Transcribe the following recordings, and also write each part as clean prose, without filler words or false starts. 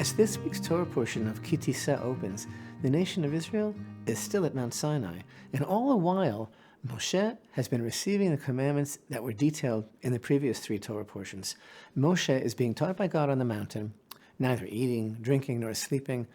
As this week's Torah portion of Ki Tisa opens, the nation of Israel is still at Mount Sinai, and all the while, Moshe has been receiving the commandments that were detailed in the previous three Torah portions. Moshe is being taught by God on the mountain, neither eating, drinking, nor sleeping.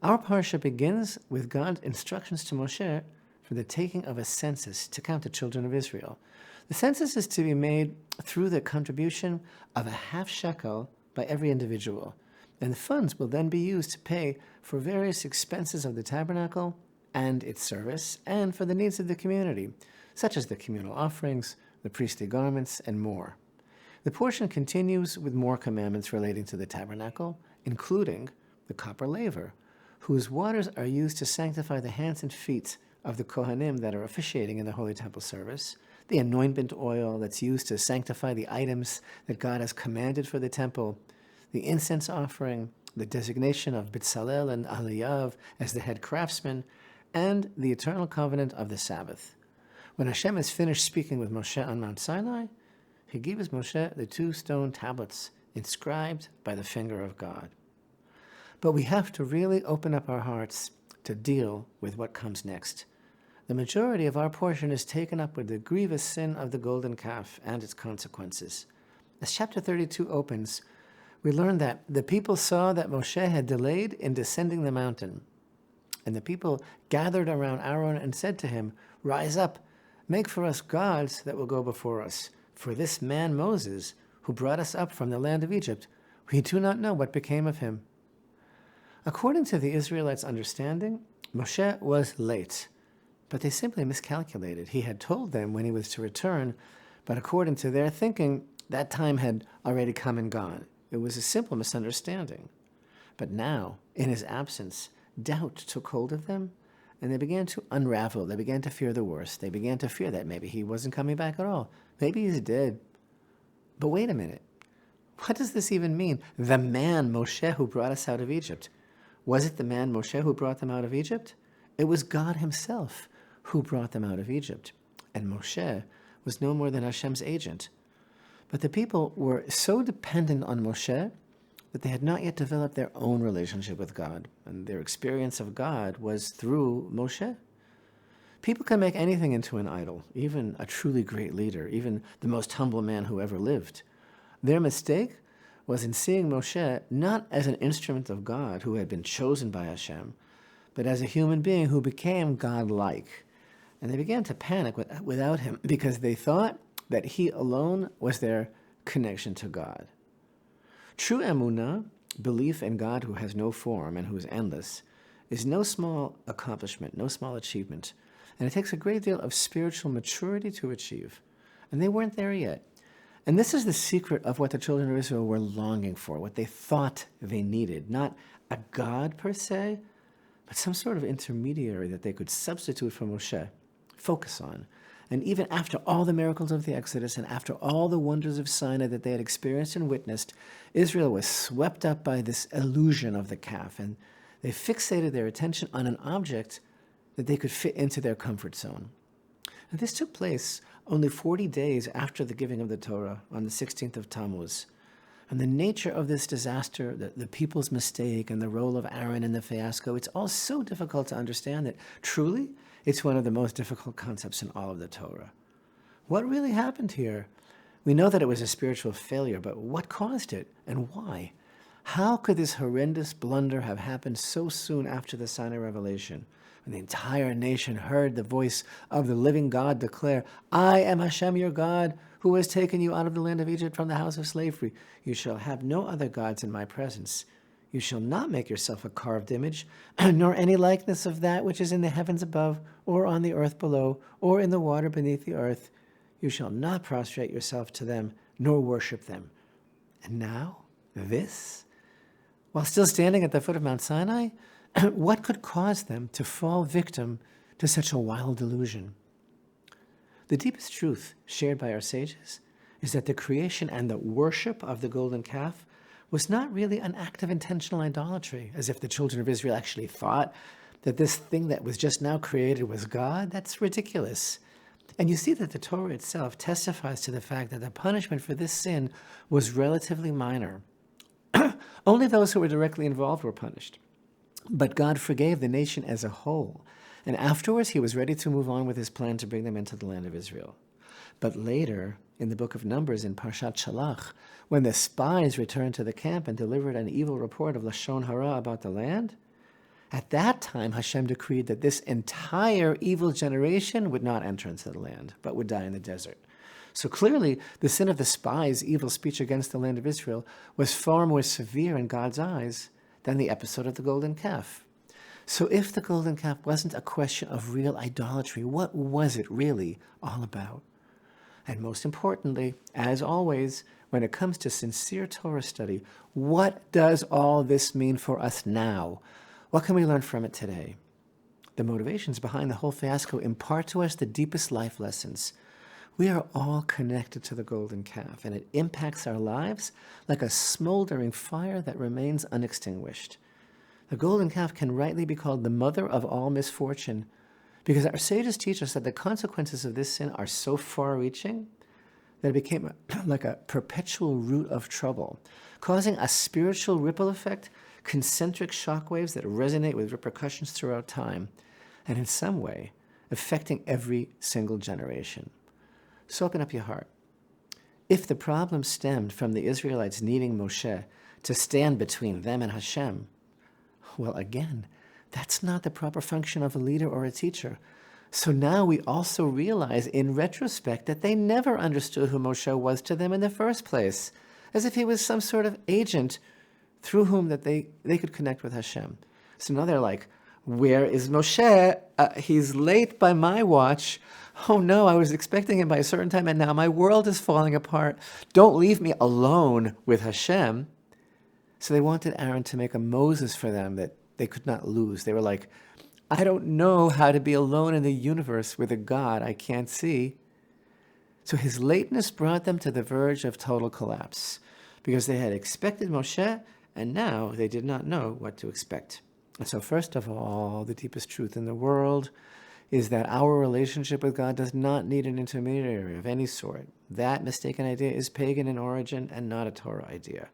Our Parashat begins with God's instructions to Moshe for the taking of a census to count the children of Israel. The census is to be made through the contribution of a half shekel by every individual, and the funds will then be used to pay for various expenses of the tabernacle and its service, and for the needs of the community, such as the communal offerings, the priestly garments, and more. The portion continues with more commandments relating to the tabernacle, including the copper laver, whose waters are used to sanctify the hands and feet of the Kohanim that are officiating in the Holy Temple service, the anointment oil that's used to sanctify the items that God has commanded for the temple, the incense offering, the designation of B'Tzalel and Eliyav as the head craftsmen, and the eternal covenant of the Sabbath. When Hashem has finished speaking with Moshe on Mount Sinai, he gives Moshe the 2 stone tablets inscribed by the finger of God. But we have to really open up our hearts to deal with what comes next. The majority of our portion is taken up with the grievous sin of the golden calf and its consequences. As chapter 32 opens, we learn that the people saw that Moshe had delayed in descending the mountain. And the people gathered around Aaron and said to him, "Rise up, make for us gods that will go before us. For this man Moses, who brought us up from the land of Egypt, we do not know what became of him." According to the Israelites' understanding, Moshe was late, but they simply miscalculated. He had told them when he was to return, but according to their thinking, that time had already come and gone. It was a simple misunderstanding. But now, in his absence, doubt took hold of them, and they began to unravel. They began to fear the worst. They began to fear that maybe he wasn't coming back at all. Maybe he's dead. But wait a minute. What does this even mean? The man Moshe who brought us out of Egypt. Was it the man Moshe who brought them out of Egypt? It was God himself who brought them out of Egypt. And Moshe was no more than Hashem's agent. But the people were so dependent on Moshe that they had not yet developed their own relationship with God, and their experience of God was through Moshe. People can make anything into an idol, even a truly great leader, even the most humble man who ever lived. Their mistake was in seeing Moshe not as an instrument of God who had been chosen by Hashem, but as a human being who became God-like. And they began to panic without him because they thought that he alone was their connection to God. True emunah, belief in God who has no form and who is endless, is no small accomplishment, no small achievement, and it takes a great deal of spiritual maturity to achieve. And they weren't there yet. And this is the secret of what the children of Israel were longing for, what they thought they needed. Not a God per se, but some sort of intermediary that they could substitute for Moshe, focus on. And even after all the miracles of the Exodus and after all the wonders of Sinai that they had experienced and witnessed, Israel was swept up by this illusion of the calf, and they fixated their attention on an object that they could fit into their comfort zone. And this took place only 40 days after the giving of the Torah, on the 16th of Tammuz. And the nature of this disaster, the people's mistake, and the role of Aaron in the fiasco, it's all so difficult to understand that truly it's one of the most difficult concepts in all of the Torah. What really happened here? We know that it was a spiritual failure, but what caused it and why? How could this horrendous blunder have happened so soon after the Sinai revelation, when the entire nation heard the voice of the living God declare, "I am Hashem your God, who has taken you out of the land of Egypt from the house of slavery. You shall have no other gods in my presence. You shall not make yourself a carved image, nor any likeness of that which is in the heavens above, or on the earth below, or in the water beneath the earth. You shall not prostrate yourself to them, nor worship them." And now, this? While still standing at the foot of Mount Sinai, what could cause them to fall victim to such a wild delusion? The deepest truth shared by our sages is that the creation and the worship of the golden calf was not really an act of intentional idolatry, as if the children of Israel actually thought that this thing that was just now created was God. That's ridiculous. And you see that the Torah itself testifies to the fact that the punishment for this sin was relatively minor. Only those who were directly involved were punished. But God forgave the nation as a whole, and afterwards he was ready to move on with his plan to bring them into the land of Israel. But later, in the book of Numbers, in Parashat Shalach, when the spies returned to the camp and delivered an evil report of Lashon Hara about the land, at that time Hashem decreed that this entire evil generation would not enter into the land, but would die in the desert. So clearly, the sin of the spies' evil speech against the land of Israel was far more severe in God's eyes than the episode of the golden calf. So if the golden calf wasn't a question of real idolatry, what was it really all about? And most importantly, as always, when it comes to sincere Torah study, what does all this mean for us now? What can we learn from it today? The motivations behind the whole fiasco impart to us the deepest life lessons. We are all connected to the golden calf, and it impacts our lives like a smoldering fire that remains unextinguished. The golden calf can rightly be called the mother of all misfortune, because our sages teach us that the consequences of this sin are so far-reaching that it became like a perpetual root of trouble, causing a spiritual ripple effect, concentric shockwaves that resonate with repercussions throughout time, and in some way, affecting every single generation. So open up your heart. If the problem stemmed from the Israelites needing Moshe to stand between them and Hashem, well, again, that's not the proper function of a leader or a teacher. So now we also realize in retrospect that they never understood who Moshe was to them in the first place, as if he was some sort of agent through whom that they could connect with Hashem. So now they're like, where is Moshe? He's late by my watch. Oh no, I was expecting him by a certain time and now my world is falling apart. Don't leave me alone with Hashem. So they wanted Aaron to make a Moses for them that they could not lose. They were like, I don't know how to be alone in the universe with a God I can't see. So his lateness brought them to the verge of total collapse because they had expected Moshe and now they did not know what to expect. And so first of all, the deepest truth in the world is that our relationship with God does not need an intermediary of any sort. That mistaken idea is pagan in origin and not a Torah idea.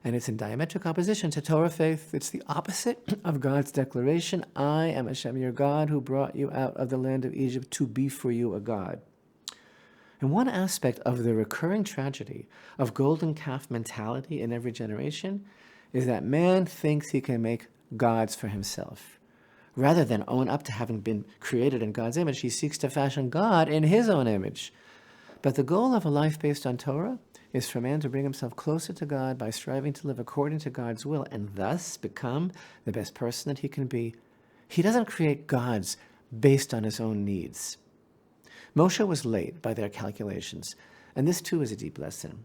And it's in diametric opposition to Torah faith. It's the opposite of God's declaration, I am Hashem your God who brought you out of the land of Egypt to be for you a God. And one aspect of the recurring tragedy of golden calf mentality in every generation is that man thinks he can make gods for himself. Rather than own up to having been created in God's image, he seeks to fashion God in his own image. But the goal of a life based on Torah is for man to bring himself closer to God by striving to live according to God's will and thus become the best person that he can be. He doesn't create gods based on his own needs. Moshe was late by their calculations, and this too is a deep lesson.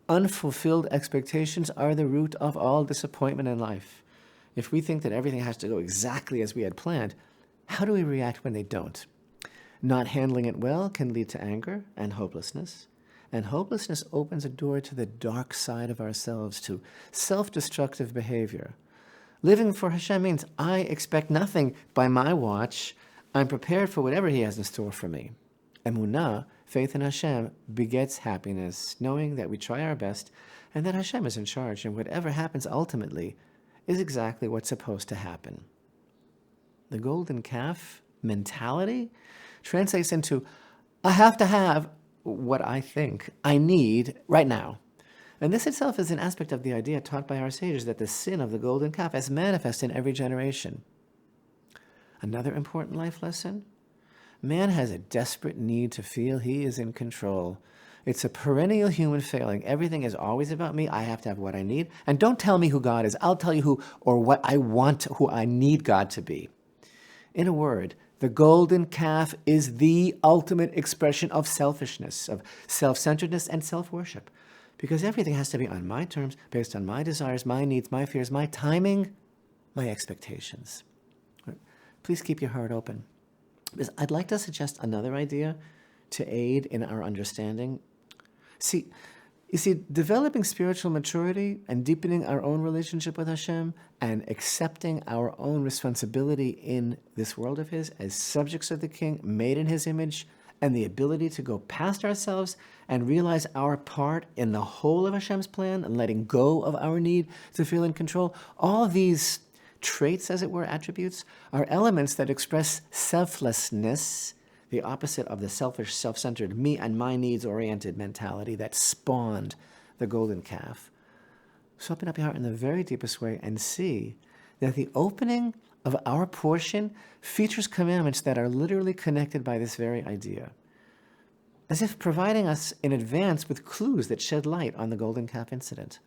Unfulfilled expectations are the root of all disappointment in life. If we think that everything has to go exactly as we had planned, how do we react when they don't? Not handling it well can lead to anger and hopelessness. And hopelessness opens a door to the dark side of ourselves, to self-destructive behavior. Living for Hashem means I expect nothing by my watch. I'm prepared for whatever he has in store for me. Emunah, faith in Hashem, begets happiness, knowing that we try our best and that Hashem is in charge, and whatever happens ultimately is exactly what's supposed to happen. The golden calf mentality translates into, I have to have what I think I need right now. And this itself is an aspect of the idea taught by our sages that the sin of the golden calf is manifest in every generation. Another important life lesson, man has a desperate need to feel he is in control. It's a perennial human failing. Everything is always about me. I have to have what I need. And don't tell me who God is. I'll tell you who or what I want, who I need God to be. In a word, the golden calf is the ultimate expression of selfishness, of self-centeredness and self-worship. Because everything has to be on my terms, based on my desires, my needs, my fears, my timing, my expectations. Please keep your heart open. Because I'd like to suggest another idea to aid in our understanding. You see, developing spiritual maturity and deepening our own relationship with Hashem and accepting our own responsibility in this world of his as subjects of the King, made in his image, and the ability to go past ourselves and realize our part in the whole of Hashem's plan and letting go of our need to feel in control, all of these traits, as it were, attributes, are elements that express selflessness, the opposite of the selfish, self-centered, me and my needs-oriented mentality that spawned the golden calf. So open up your heart in the very deepest way and see that the opening of our portion features commandments that are literally connected by this very idea, as if providing us in advance with clues that shed light on the golden calf incident.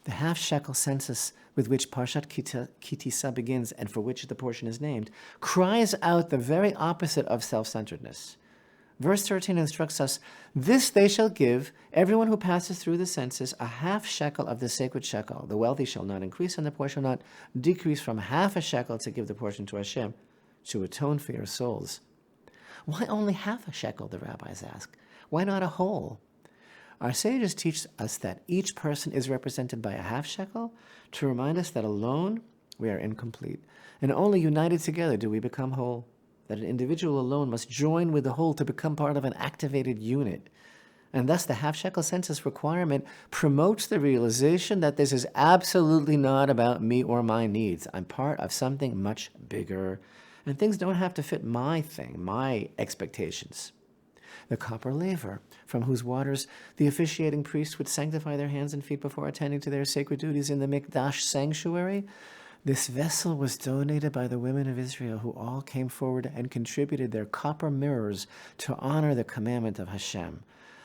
The half-shekel census with which Parashat Ki Tisa begins and for which the portion is named cries out the very opposite of self-centeredness. Verse 13 instructs us, "This they shall give everyone who passes through the census a half shekel of the sacred shekel. The wealthy shall not increase and the poor shall not decrease from half a shekel to give the portion to Hashem, to atone for your souls." Why only half a shekel, the rabbis ask? Why not a whole? Our sages teach us that each person is represented by a half shekel to remind us that alone we are incomplete, and only united together do we become whole. That an individual alone must join with the whole to become part of an activated unit. And thus the half-shekel census requirement promotes the realization that this is absolutely not about me or my needs. I'm part of something much bigger, and things don't have to fit my thing, my expectations. The copper laver, from whose waters the officiating priests would sanctify their hands and feet before attending to their sacred duties in the Mikdash sanctuary, this vessel was donated by the women of Israel, who all came forward and contributed their copper mirrors to honor the commandment of Hashem,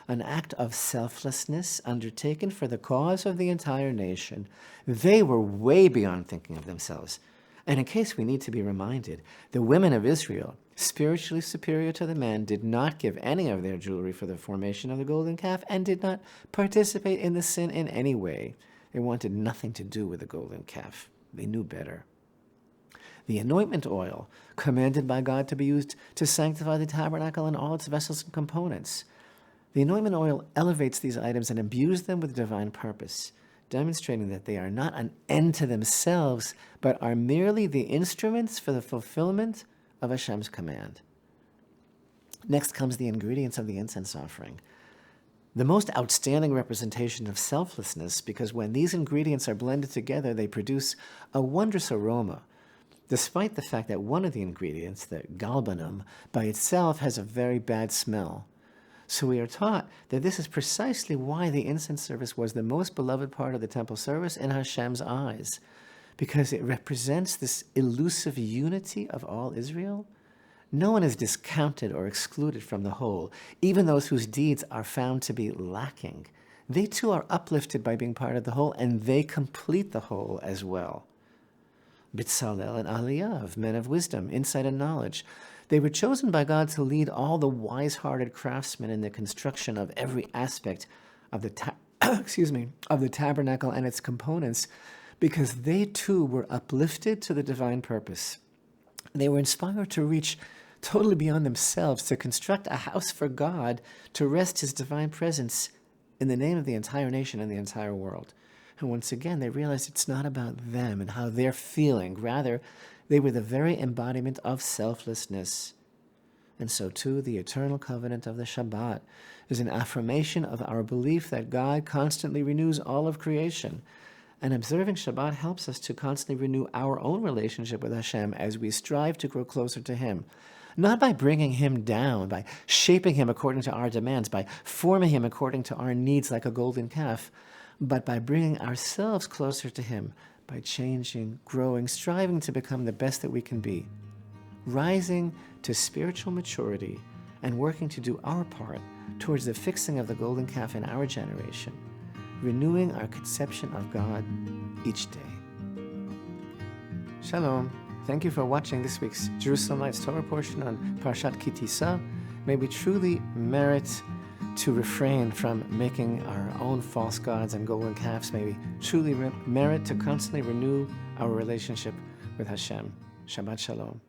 an act of selflessness undertaken for the cause of the entire nation. They were way beyond thinking of themselves. And in case we need to be reminded, the women of Israel, spiritually superior to the men, did not give any of their jewelry for the formation of the golden calf and did not participate in the sin in any way. They wanted nothing to do with the golden calf. They knew better. The anointment oil, commanded by God to be used to sanctify the tabernacle and all its vessels and components. The anointment oil elevates these items and imbues them with divine purpose, demonstrating that they are not an end to themselves, but are merely the instruments for the fulfillment of Hashem's command. Next comes the ingredients of the incense offering. The most outstanding representation of selflessness, because when these ingredients are blended together, they produce a wondrous aroma, despite the fact that one of the ingredients, the galbanum, by itself has a very bad smell. So we are taught that this is precisely why the incense service was the most beloved part of the temple service in Hashem's eyes, because it represents this elusive unity of all Israel. No one is discounted or excluded from the whole, even those whose deeds are found to be lacking. They too are uplifted by being part of the whole, and they complete the whole as well. Bitzalel and Eliyav, men of wisdom, insight, and knowledge. They were chosen by God to lead all the wise-hearted craftsmen in the construction of every aspect of the tabernacle and its components, because they too were uplifted to the divine purpose. They were inspired to reach totally beyond themselves, to construct a house for God, to rest His divine presence in the name of the entire nation and the entire world. And once again, they realized it's not about them and how they're feeling. Rather, they were the very embodiment of selflessness. And so too, the eternal covenant of the Shabbat is an affirmation of our belief that God constantly renews all of creation. And observing Shabbat helps us to constantly renew our own relationship with Hashem as we strive to grow closer to Him. Not by bringing Him down, by shaping Him according to our demands, by forming Him according to our needs like a golden calf, but by bringing ourselves closer to Him, by changing, growing, striving to become the best that we can be, rising to spiritual maturity and working to do our part towards the fixing of the golden calf in our generation, renewing our conception of God each day. Shalom. Thank you for watching this week's Jerusalem Lights Torah portion on Parashat Ki Tisa. May we truly merit to refrain from making our own false gods and golden calves. May we truly merit to constantly renew our relationship with Hashem. Shabbat Shalom.